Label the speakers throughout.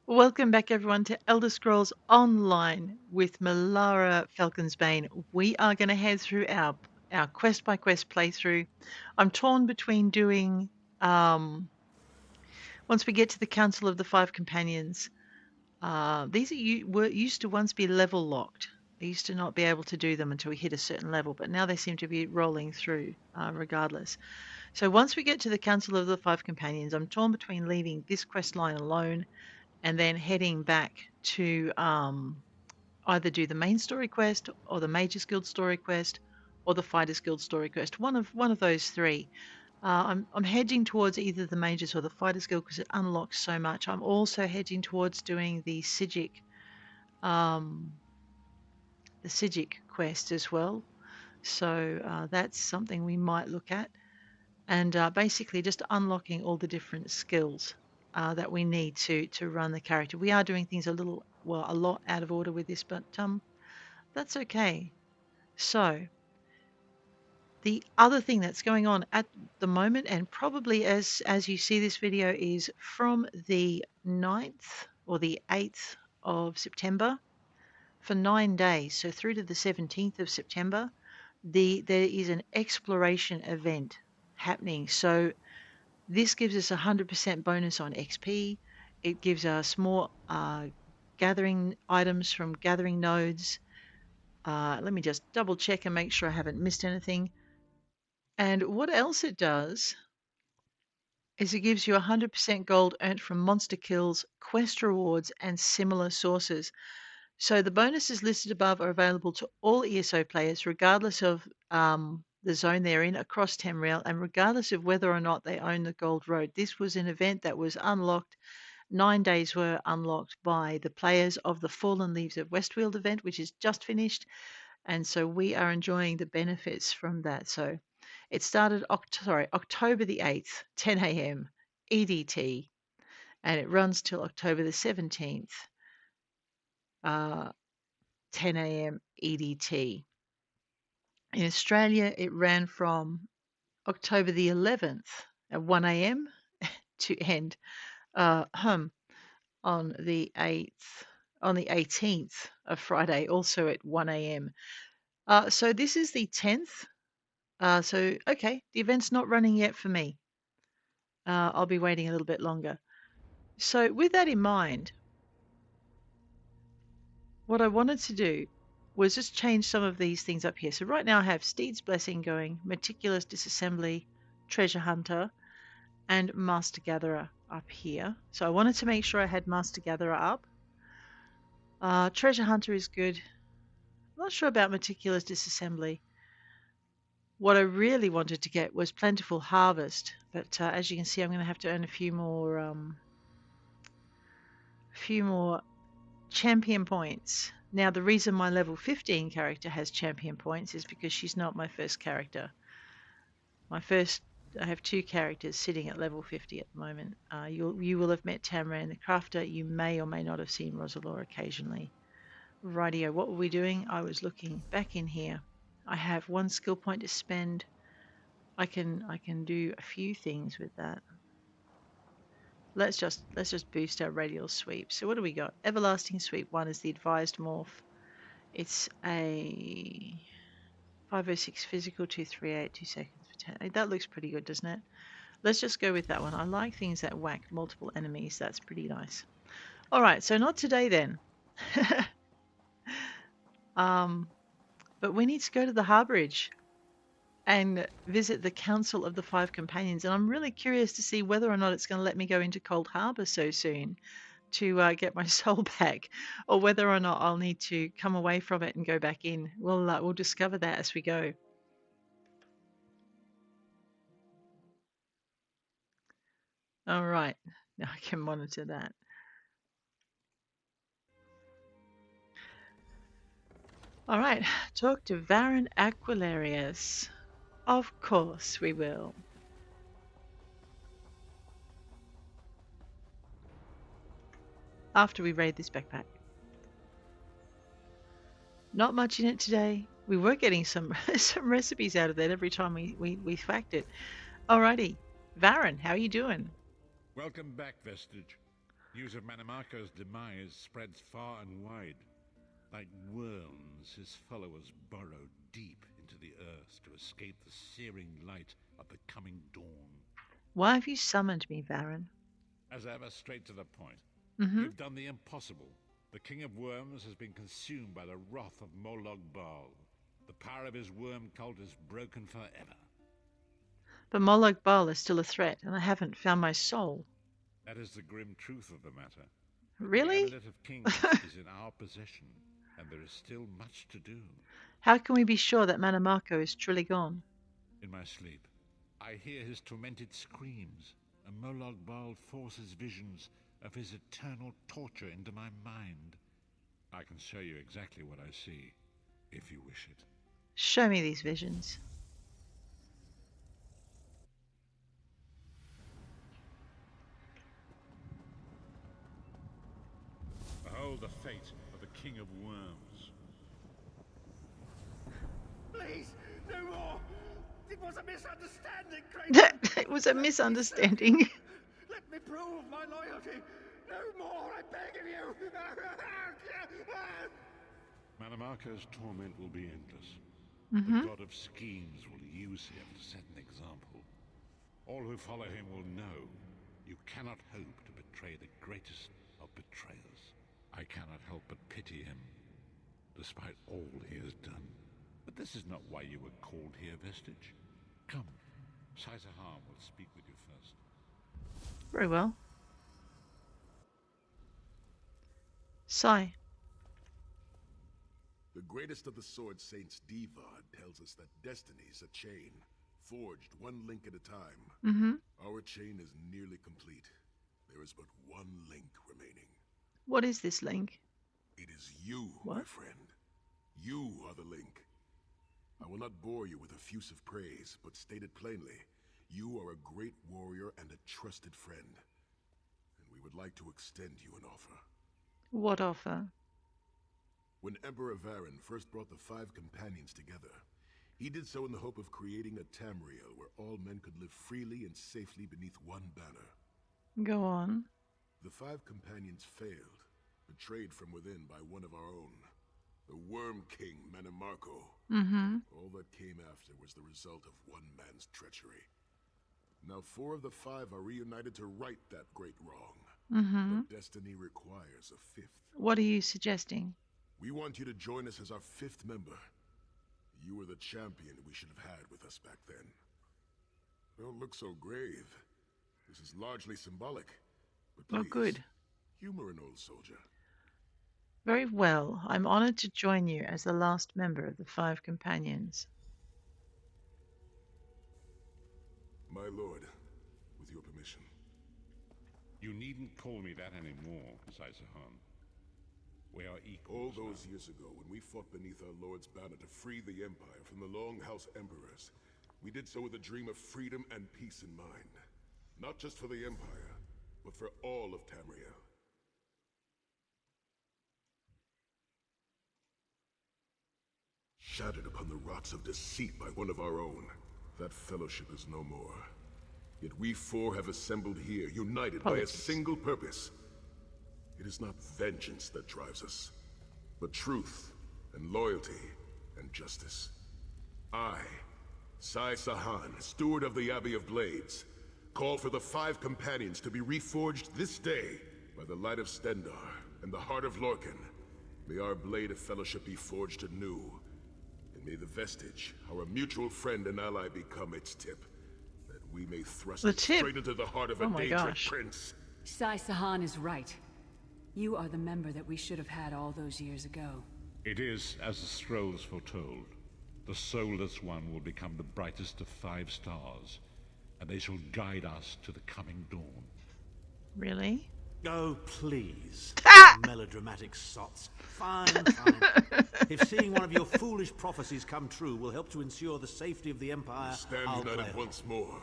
Speaker 1: Welcome back, everyone, to Elder Scrolls Online with Milara Falcon's Bane. We are going to head through our quest by quest playthrough. I'm torn between doing once we get to the Council of the Five Companions. These were used to once be level locked. I used to not be able to do them until we hit a certain level, but now they seem to be rolling through regardless. So once we get to the Council of the Five Companions, I'm torn between leaving this quest line alone and then heading back to either do the main story quest or the Mages Guild story quest or the Fighters Guild story quest. One of those three. I'm hedging towards either the Mages or the Fighters Guild because it unlocks so much. I'm also hedging towards doing um, the Sijic quest as well. So that's something we might look at, and basically just unlocking all the different skills that we need to run the character. We are doing things a lot out of order with this, but that's okay. So the other thing that's going on at the moment, and probably as you see this video, is from the 9th or the 8th of September for 9 days, so through to the 17th of September, there is an exploration event happening. So this gives us 100% bonus on XP. It gives us more gathering items from gathering nodes. Let me just double check and make sure I haven't missed anything. And what else it does is it gives you 100% gold earned from monster kills, quest rewards, and similar sources. So the bonuses listed above are available to all ESO players, regardless of the zone they're in across Tamriel, and regardless of whether or not they own the Gold Road. This was an event that was unlocked. 9 days were unlocked by the players of the Fallen Leaves of Westfield event, which is just finished, and so we are enjoying the benefits from that. So it started October the 8th, 10 a.m. EDT, and it runs till October the 17th, uh, 10 a.m. EDT. In Australia, it ran from October the 11th at 1 a.m. to end on the 8th, on the 18th of Friday, also at 1 a.m. So this is the 10th. So, okay, the event's not running yet for me. I'll be waiting a little bit longer. So with that in mind, what I wanted to do was just change some of these things up here. So right now I have Steed's Blessing going, Meticulous Disassembly, Treasure Hunter, and Master Gatherer up here. So I wanted to make sure I had Master Gatherer up. Treasure Hunter is good. I'm not sure about Meticulous Disassembly. What I really wanted to get was Plentiful Harvest, but as you can see, I'm going to have to earn a few more champion points. Now, the reason my level 15 character has champion points is because she's not my first character. I have two characters sitting at level 50 at the moment. You will have met Tamran the Crafter. You may or may not have seen Rosalor occasionally. Rightio, what were we doing? I was looking back in here. I have one skill point to spend. I can do a few things with that. Let's just boost our radial sweep. So what do we got? Everlasting Sweep 1 is the advised morph. It's a 506 physical, 238, 2 seconds for 10. That looks pretty good, doesn't it? Let's just go with that one. I like things that whack multiple enemies. That's pretty nice. All right, so not today then. But we need to go to the Harborage and visit the Council of the Five Companions. And I'm really curious to see whether or not it's going to let me go into Cold Harbor so soon to get my soul back, or whether or not I'll need to come away from it and go back in. We'll discover that as we go. All right, now I can monitor that. All right, talk to Varen Aquilarius. Of course we will. After we raid this backpack. Not much in it today. We were getting some some recipes out of that every time we whacked it. Alrighty. Varen, how are you doing?
Speaker 2: Welcome back, Vestige. News of Manimarco's demise spreads far and wide. Like worms, his followers burrow deep into the earth to escape the searing light of the coming dawn.
Speaker 1: Why have you summoned me, Varen?
Speaker 2: As ever, straight to the point.
Speaker 1: Mm-hmm.
Speaker 2: You've done the impossible. The King of Worms has been consumed by the wrath of Molog Bal. The power of his worm cult is broken forever.
Speaker 1: But Molag Bal is still a threat, and I haven't found my soul.
Speaker 2: That is the grim truth of the matter.
Speaker 1: Really?
Speaker 2: The Amulet of Kings is in our possession, and there is still much to do.
Speaker 1: How can we be sure that Manimarco is truly gone?
Speaker 2: In my sleep, I hear his tormented screams, and Molog Bal forces visions of his eternal torture into my mind. I can show you exactly what I see, if you wish it.
Speaker 1: Show me these visions.
Speaker 2: Behold the fate of the King of Worms.
Speaker 3: Please, no more! It was a misunderstanding, Kramer!
Speaker 1: It was a misunderstanding.
Speaker 3: Let me prove my loyalty! No more, I beg of you!
Speaker 2: Manimarco's torment will be endless.
Speaker 1: Mm-hmm.
Speaker 2: The god of schemes will use him to set an example. All who follow him will know you cannot hope to betray the greatest of betrayers. I cannot help but pity him, despite all he has done. But this is not why you were called here, Vestige. Come, Sai Sahan will speak with you first.
Speaker 1: Very well. Sai.
Speaker 4: The greatest of the Sword Saints, Divad, tells us that destiny's a chain, forged one link at a time.
Speaker 1: Mm-hmm.
Speaker 4: Our chain is nearly complete. There is but one link remaining.
Speaker 1: What is this link?
Speaker 4: It is you,
Speaker 1: What?
Speaker 4: my friend. You are the link. I will not bore you with effusive praise, but state it plainly. You are a great warrior and a trusted friend. And we would like to extend you an offer.
Speaker 1: What offer?
Speaker 4: When Emperor Varen first brought the 5 companions together, he did so in the hope of creating a Tamriel where all men could live freely and safely beneath one banner.
Speaker 1: Go on.
Speaker 4: The 5 companions failed, betrayed from within by one of our own, the Worm King Manimarco.
Speaker 1: Mm-hmm.
Speaker 4: All that came after was the result of one man's treachery. Now 4 of the 5 are reunited to right that great wrong.
Speaker 1: Mm-hmm.
Speaker 4: But destiny requires a 5th.
Speaker 1: What are you suggesting?
Speaker 4: We want you to join us as our 5th member. You were the champion we should have had with us back then. Don't look so grave. This is largely symbolic. But please,
Speaker 1: Oh, good.
Speaker 4: humor an old soldier.
Speaker 1: Very well. I'm honored to join you as the last member of the 5 companions.
Speaker 4: My lord, with your permission.
Speaker 2: You needn't call me that anymore, Sai Sahan. We are equals.
Speaker 4: All those years ago, when we fought beneath our lord's banner to free the Empire from the Longhouse Emperors, we did so with a dream of freedom and peace in mind. Not just for the Empire, but for all of Tamriel. Shattered upon the rocks of deceit by one of our own, that fellowship is no more. Yet we 4 have assembled here, united by a single purpose. It is not vengeance that drives us, but truth and loyalty and justice. I, Sai Sahan, steward of the Abbey of Blades, call for the 5 companions to be reforged this day by the light of Stendarr and the heart of Lorkhan. May our blade of fellowship be forged anew, and may the Vestige, our mutual friend and ally, become its tip, that we may thrust
Speaker 1: The
Speaker 4: it
Speaker 1: tip?
Speaker 4: straight into the heart of
Speaker 1: Oh
Speaker 4: a
Speaker 1: my
Speaker 4: dangerous
Speaker 1: gosh.
Speaker 4: prince.
Speaker 5: Sai Sahan is right. You are the member that we should have had all those years ago.
Speaker 2: It is as the scrolls foretold. The soulless one will become the brightest of 5 stars, and they shall guide us to the coming dawn.
Speaker 1: Really?
Speaker 6: Oh, please.
Speaker 1: Ah!
Speaker 6: Melodramatic sots. Fine, fine. If seeing one of your foolish prophecies come true will help to ensure the safety of the Empire,
Speaker 4: Stand
Speaker 6: I'll
Speaker 4: united
Speaker 6: play
Speaker 4: once more.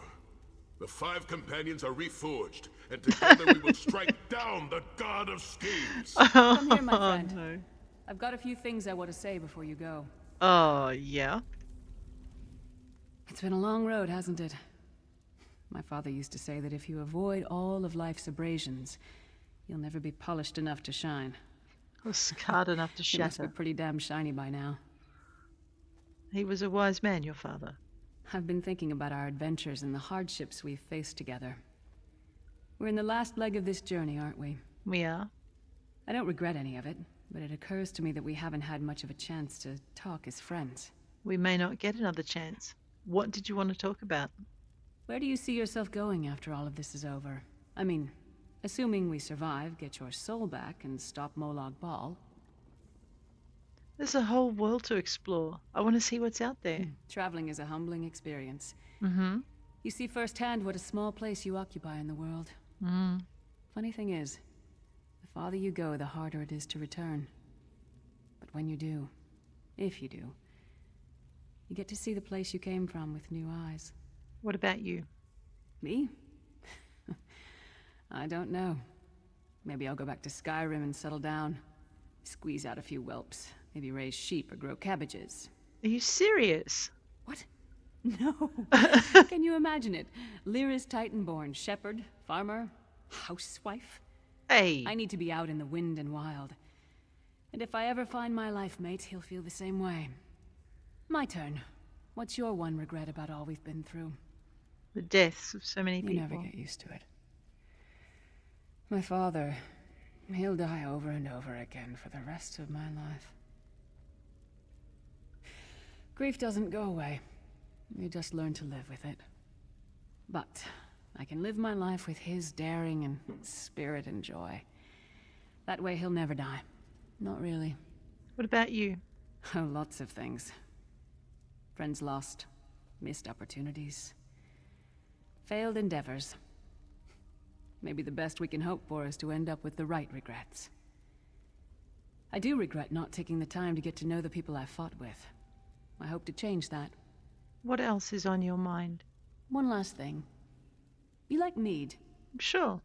Speaker 4: The 5 companions are reforged, and together we will strike down the god of schemes.
Speaker 5: Come here, my friend.
Speaker 1: No.
Speaker 5: I've got a few things I want to say before you go.
Speaker 1: Oh, yeah.
Speaker 5: It's been a long road, hasn't it? My father used to say that if you avoid all of life's abrasions, You'll never be polished enough to shine.
Speaker 1: Or scarred enough to
Speaker 5: You must be
Speaker 1: shatter.
Speaker 5: pretty damn shiny by now.
Speaker 1: He was a wise man, your father.
Speaker 5: I've been thinking about our adventures and the hardships we've faced together. We're in the last leg of this journey, aren't we?
Speaker 1: We are.
Speaker 5: I don't regret any of it, but it occurs to me that we haven't had much of a chance to talk as friends.
Speaker 1: We may not get another chance. What did you want to talk about?
Speaker 5: Where do you see yourself going after all of this is over? I mean, assuming we survive, get your soul back, and stop Molag Bal.
Speaker 1: There's a whole world to explore. I want to see what's out there.
Speaker 5: Traveling is a humbling experience.
Speaker 1: Mm-hmm.
Speaker 5: You see firsthand what a small place you occupy in the world.
Speaker 1: Mm.
Speaker 5: Funny thing is, the farther you go, the harder it is to return. But when you do, if you do, you get to see the place you came from with new eyes.
Speaker 1: What about you?
Speaker 5: Me? I don't know. Maybe I'll go back to Skyrim and settle down. Squeeze out a few whelps. Maybe raise sheep or grow cabbages.
Speaker 1: Are you serious?
Speaker 5: What? No. Can you imagine it? Lyris Titanborn, shepherd, farmer, housewife.
Speaker 1: Hey.
Speaker 5: I need to be out in the wind and wild. And if I ever find my life mate, he'll feel the same way. My turn. What's your one regret about all we've been through?
Speaker 1: The deaths of so many
Speaker 5: You
Speaker 1: people.
Speaker 5: never get used to it. My father, he'll die over and over again for the rest of my life. Grief doesn't go away. You just learn to live with it. But I can live my life with his daring and spirit and joy. That way he'll never die. Not really.
Speaker 1: What about you?
Speaker 5: Oh, lots of things. Friends lost, missed opportunities, failed endeavors. Maybe the best we can hope for is to end up with the right regrets. I do regret not taking the time to get to know the people I fought with. I hope to change that.
Speaker 1: What else is on your mind?
Speaker 5: One last thing. You like mead?
Speaker 1: Sure.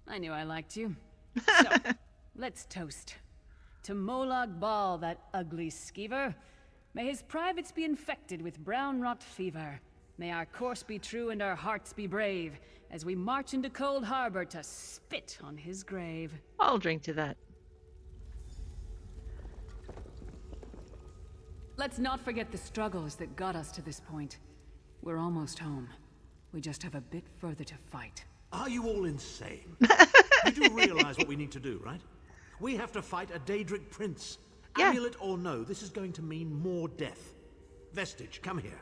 Speaker 5: I knew I liked you. So, let's toast. To Molag Bal, that ugly skeever. May his privates be infected with brown rot fever. May our course be true and our hearts be brave, as we march into Cold Harbor to spit on his grave.
Speaker 1: I'll drink to that.
Speaker 5: Let's not forget the struggles that got us to this point. We're almost home. We just have a bit further to fight.
Speaker 6: Are you all insane? You do realize what we need to do, right? We have to fight a Daedric prince.
Speaker 1: Yeah.
Speaker 6: Amulet or no, this is going to mean more death. Vestige, come here.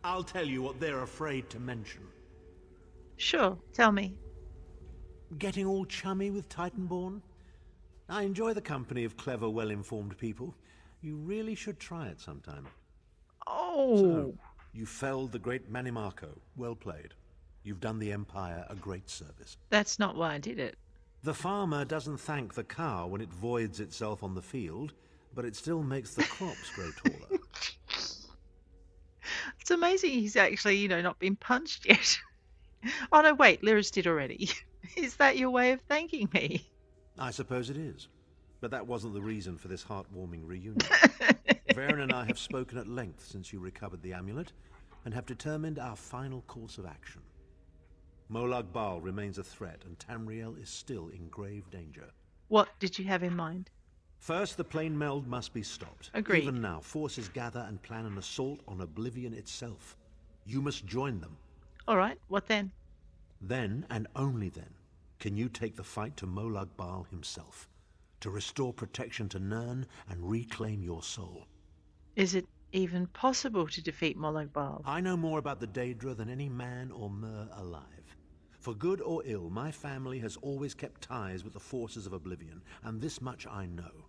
Speaker 6: I'll tell you what they're afraid to mention.
Speaker 1: Sure, tell me.
Speaker 6: Getting all chummy with Titanborn? I enjoy the company of clever, well-informed people. You really should try it sometime.
Speaker 1: Oh.
Speaker 6: So, you felled the great Manimarco. Well played. You've done the Empire a great service.
Speaker 1: That's not why I did it.
Speaker 6: The farmer doesn't thank the cow when it voids itself on the field, but it still makes the crops grow taller.
Speaker 1: It's amazing he's actually, not been punched yet. Oh no, wait, Lyris did already. Is that your way of thanking me?
Speaker 6: I suppose it is. But that wasn't the reason for this heartwarming reunion. Varen and I have spoken at length since you recovered the amulet, and have determined our final course of action. Molag Bal remains a threat, and Tamriel is still in grave danger.
Speaker 1: What did you have in mind?
Speaker 6: First, the plane meld must be stopped.
Speaker 1: Agreed.
Speaker 6: Even now, forces gather and plan an assault on Oblivion itself. You must join them.
Speaker 1: All right, what then?
Speaker 6: Then, and only then, can you take the fight to Molag Bal himself, to restore protection to Nirn and reclaim your soul.
Speaker 1: Is it even possible to defeat Molag Bal?
Speaker 6: I know more about the Daedra than any man or mer alive. For good or ill, my family has always kept ties with the forces of Oblivion, and this much I know.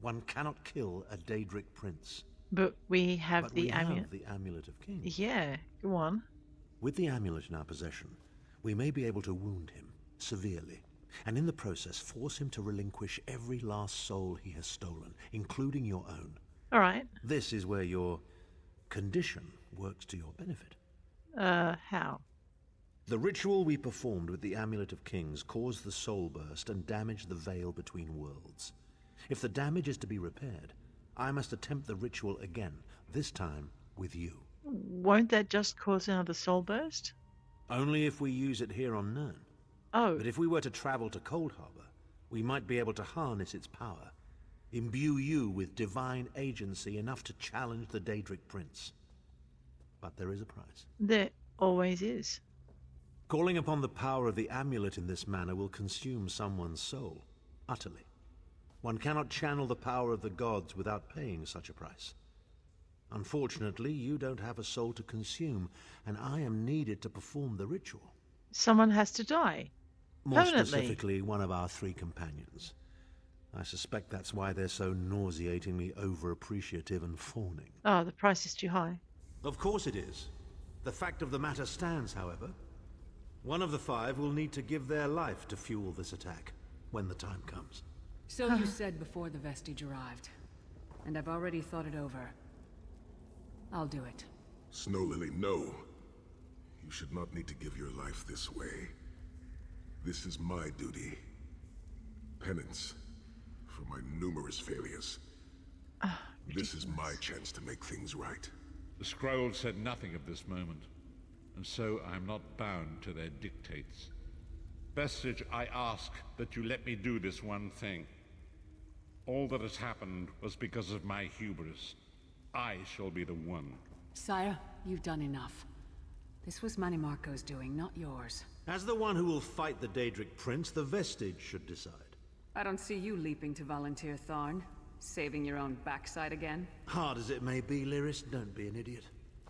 Speaker 6: One cannot kill a Daedric prince.
Speaker 1: But we have
Speaker 6: But
Speaker 1: the
Speaker 6: we
Speaker 1: amulet.
Speaker 6: have the Amulet of Kings.
Speaker 1: Yeah, go on.
Speaker 6: With the amulet in our possession, we may be able to wound him severely, and in the process force him to relinquish every last soul he has stolen, including your own.
Speaker 1: All right.
Speaker 6: This is where your condition works to your benefit.
Speaker 1: How?
Speaker 6: The ritual we performed with the Amulet of Kings caused the soul burst and damaged the veil between worlds. If the damage is to be repaired, I must attempt the ritual again, this time with you.
Speaker 1: Won't that just cause another soul burst?
Speaker 6: Only if we use it here on Nirn.
Speaker 1: Oh,
Speaker 6: But if we were to travel to Cold Harbor, We might be able to harness its power, imbue you with divine agency enough to challenge the Daedric Prince. But there is a price.
Speaker 1: There always is.
Speaker 6: Calling upon the power of the amulet in this manner will consume someone's soul, utterly. One cannot channel the power of the gods without paying such a price. Unfortunately, you don't have a soul to consume, and I am needed to perform the ritual.
Speaker 1: Someone has to die.
Speaker 6: More
Speaker 1: Permanently.
Speaker 6: specifically, one of our 3 companions. I suspect that's why they're so nauseatingly over-appreciative and fawning.
Speaker 1: Oh, the price is too high.
Speaker 6: Of course it is. The fact of the matter stands, however. One of the 5 will need to give their life to fuel this attack, when the time comes.
Speaker 5: So you said before the vestige arrived, and I've already thought it over. I'll do it.
Speaker 4: Snow Lily, no. You should not need to give your life this way. This is my duty. Penance for my numerous failures. This is my chance to make things right.
Speaker 2: The scroll said nothing of this moment, and so I am not bound to their dictates. Vestige, I ask that you let me do this one thing. All that has happened was because of my hubris. I shall be the one.
Speaker 5: Sire, you've done enough. This was Manimarco's doing, not yours.
Speaker 6: As the one who will fight the Daedric Prince, the Vestige should decide.
Speaker 5: I don't see you leaping to volunteer, Tharn. Saving your own backside again.
Speaker 6: Hard as it may be, Lyris, don't be an idiot.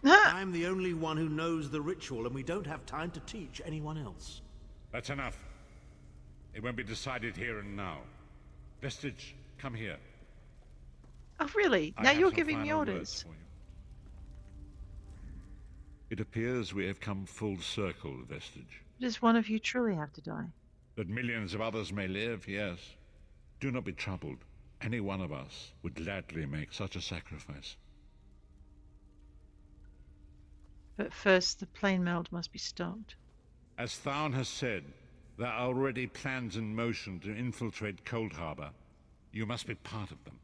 Speaker 6: I'm the only one who knows the ritual, and we don't have time to teach anyone else.
Speaker 2: That's enough. It won't be decided here and now. Vestige, come here.
Speaker 1: Oh, really?
Speaker 2: I
Speaker 1: Now
Speaker 2: have
Speaker 1: you're
Speaker 2: some
Speaker 1: giving me
Speaker 2: final words
Speaker 1: orders.
Speaker 2: for you. It appears we have come full circle, Vestige.
Speaker 1: Does one of you truly have to die?
Speaker 2: That millions of others may live, yes. Do not be troubled. Any one of us would gladly make such a sacrifice.
Speaker 1: But first, the plane meld must be stopped.
Speaker 2: As Tharn has said, there are already plans in motion to infiltrate Cold Harbor. You must be part of them.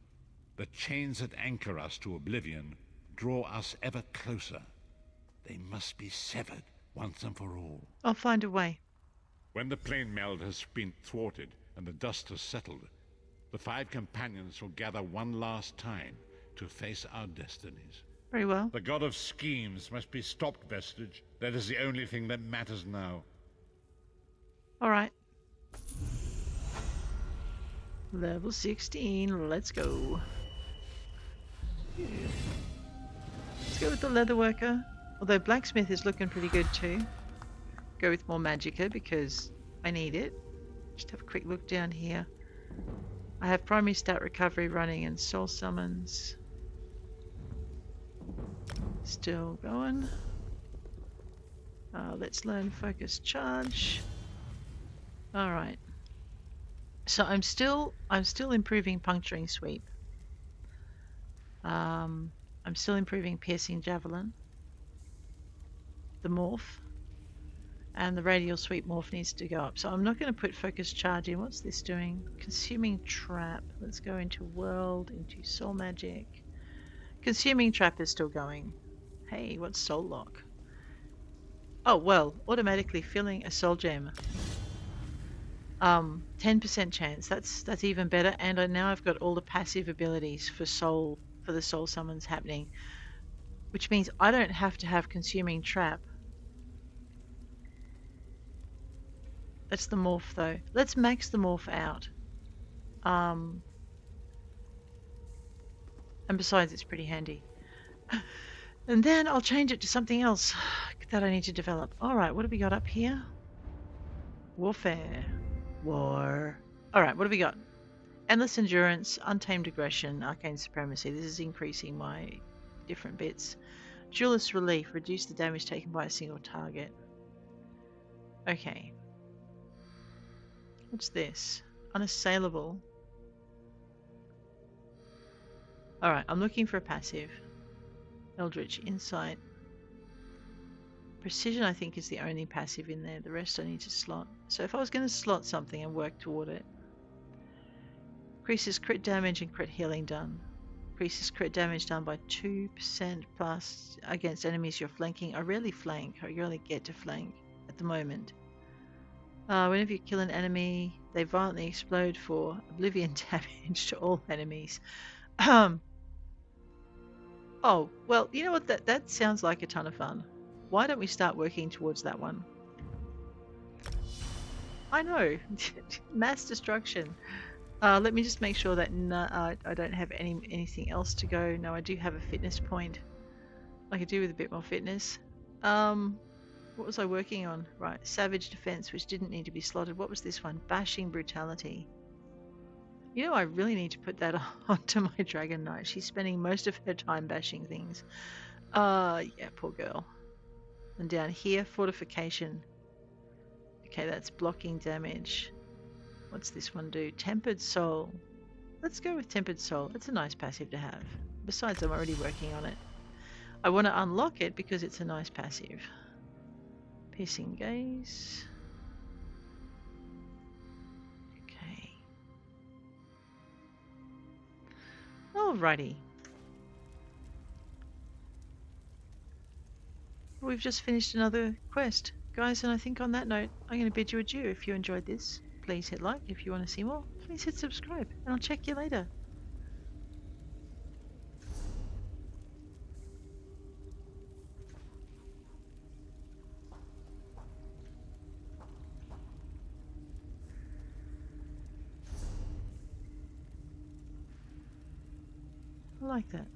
Speaker 2: The chains that anchor us to oblivion draw us ever closer. They must be severed once and for all.
Speaker 1: I'll find a way.
Speaker 2: When the plane meld has been thwarted and the dust has settled, the 5 companions will gather one last time to face our destinies.
Speaker 1: Very well.
Speaker 2: The god of schemes must be stopped, Vestige. That is the only thing that matters now.
Speaker 1: All right. Level 16. Let's go. Let's go with the leatherworker. Although blacksmith is looking pretty good too. Go with more magicka because I need it. Just have a quick look down here. I have primary stat recovery running and soul summons. Still going. Let's learn focus charge. All right. So I'm still improving puncturing sweep. I'm still improving piercing javelin. The morph. And the radial sweep morph needs to go up. So I'm not going to put focus charge in. What's this doing? Consuming trap. Let's go into world, into soul magic. Consuming trap is still going. Hey, what's soul lock? Oh, well, automatically filling a soul gem. 10% chance. That's even better. And now I've got all the passive abilities for the soul summons happening. Which means I don't have to have consuming trap. That's the morph though. Let's max the morph out. And besides, it's pretty handy. And then I'll change it to something else that I need to develop. Alright, what have we got up here? Warfare. War. Alright, what have we got? Endless Endurance, Untamed Aggression, Arcane Supremacy. This is increasing my different bits. Duelist Relief. Reduce the damage taken by a single target. Okay. What's this? Unassailable. Alright, I'm looking for a passive. Eldritch Insight. Precision, I think, is the only passive in there. The rest I need to slot. So if I was going to slot something and work toward it. Increases crit damage and crit healing done. Increases crit damage done by 2% plus against enemies you're flanking. I rarely flank. I rarely get to flank at the moment. Whenever you kill an enemy, they violently explode for oblivion damage to all enemies. Oh, well, you know what? That sounds like a ton of fun. Why don't we start working towards that one? I know. Mass destruction. Let me just make sure that I don't have anything else to go. No, I do have a fitness point. I could do with a bit more fitness. What was I working on? Right, savage defense, which didn't need to be slotted. What was this one? Bashing brutality. You know, I really need to put that onto my Dragon Knight. She's spending most of her time bashing things. Yeah, poor girl. And down here, fortification. Okay, that's blocking damage. What's this one do? Tempered Soul. Let's go with Tempered Soul. It's a nice passive to have. Besides, I'm already working on it. I want to unlock it because it's a nice passive. Piercing Gaze. Okay. Alrighty. We've just finished another quest. Guys, and I think on that note, I'm going to bid you adieu. If you enjoyed this, please hit like. If you want to see more, please hit subscribe. And I'll check you later. I like that.